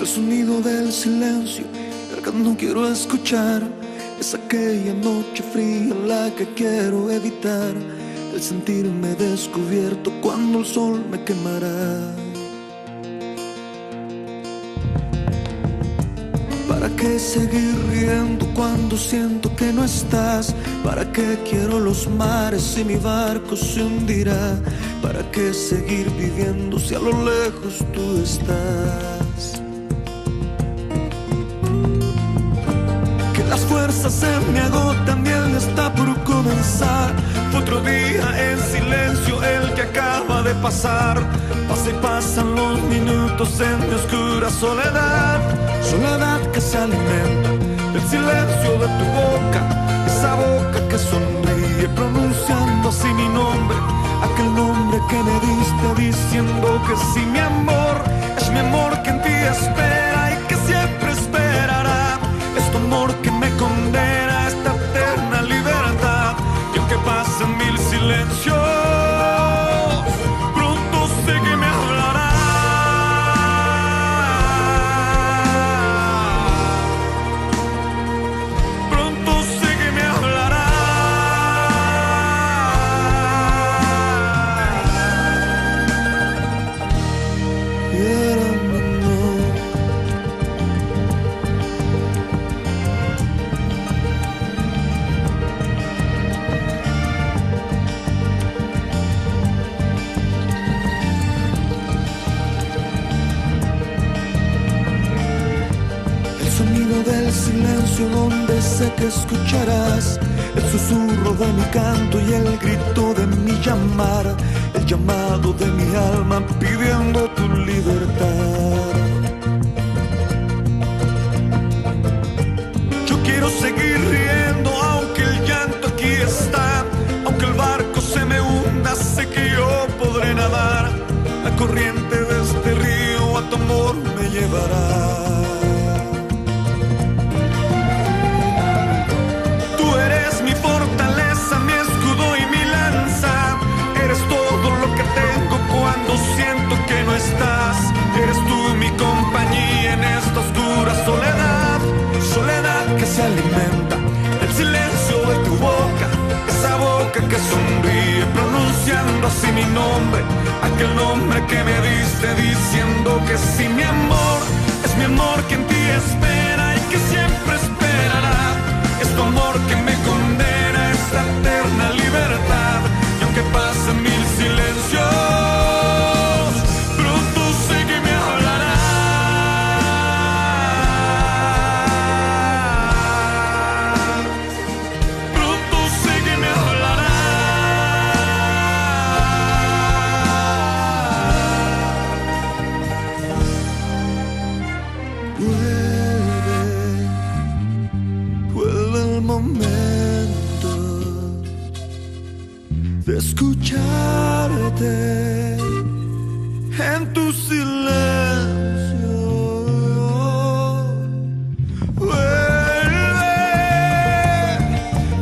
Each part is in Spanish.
sonido del silencio, el que no quiero escuchar. Es aquella noche fría la que quiero evitar, el sentirme descubierto cuando el sol me quemará. ¿Para qué seguir riendo cuando siento que no estás? ¿Para qué quiero los mares si mi barco se hundirá? ¿Para qué seguir viviendo si a lo lejos tú estás? Que las fuerzas se me agotan y el día está por comenzar. Fue otro día en silencio el que acaba de pasar. Pasa y pasan los minutos en mi oscura soledad. Soledad que se alimenta del silencio de tu boca, esa boca que sonríe pronunciando así mi nombre, aquel nombre que me diste diciendo que sí, mi amor, es mi amor que en ti espera y que siempre esperará. Es tu amor que me condena a esta eterna libertad. Y aunque pasen mil silencios, pronto sé que me hablará. Del silencio donde sé que escucharás el susurro de mi canto y el grito de mi llamar, el llamado de mi alma pidiendo tu libertad. Yo quiero seguir riendo aunque el llanto aquí está, aunque el barco se me hunda, sé que yo podré nadar. La corriente de este río a tu amor me llevará. Eres tú mi compañía en esta oscura soledad. Soledad que se alimenta del silencio de tu boca, esa boca que sonríe pronunciando así mi nombre, aquel nombre que me diste diciendo que sí, mi amor, es mi amor que en ti espera y que siempre esperará. Es tu amor que me condena a esta eterna libertad. Y aunque pasen mil silencios, de escucharte en tu silencio.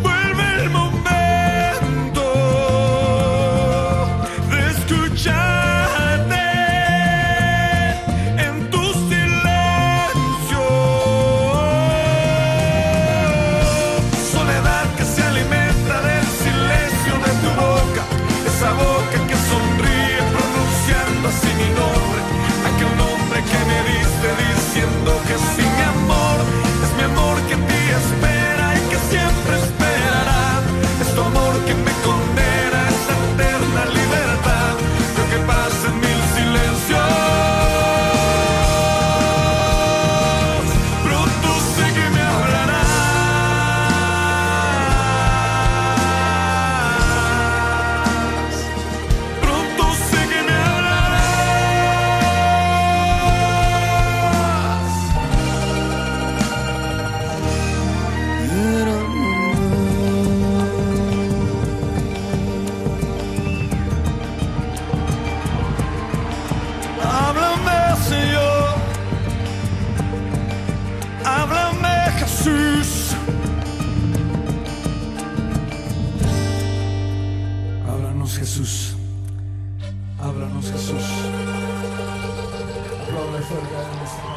Vuelve el momento de escucharte en tu silencio. Soledad que se alimenta del silencio de tu boca, esa boca que sonríe pronunciando así mi nombre, aquel nombre que me diste diciendo que sí, mi amor, es mi amor que en ti espera y que siempre esperará. Es tu amor que me condena a esa eterna libertad. Y aunque pasen mil silencios, pronto sé que me hablarás. Jesús, háblanos Jesús, háblanos Jesús. Aplaude fuerte.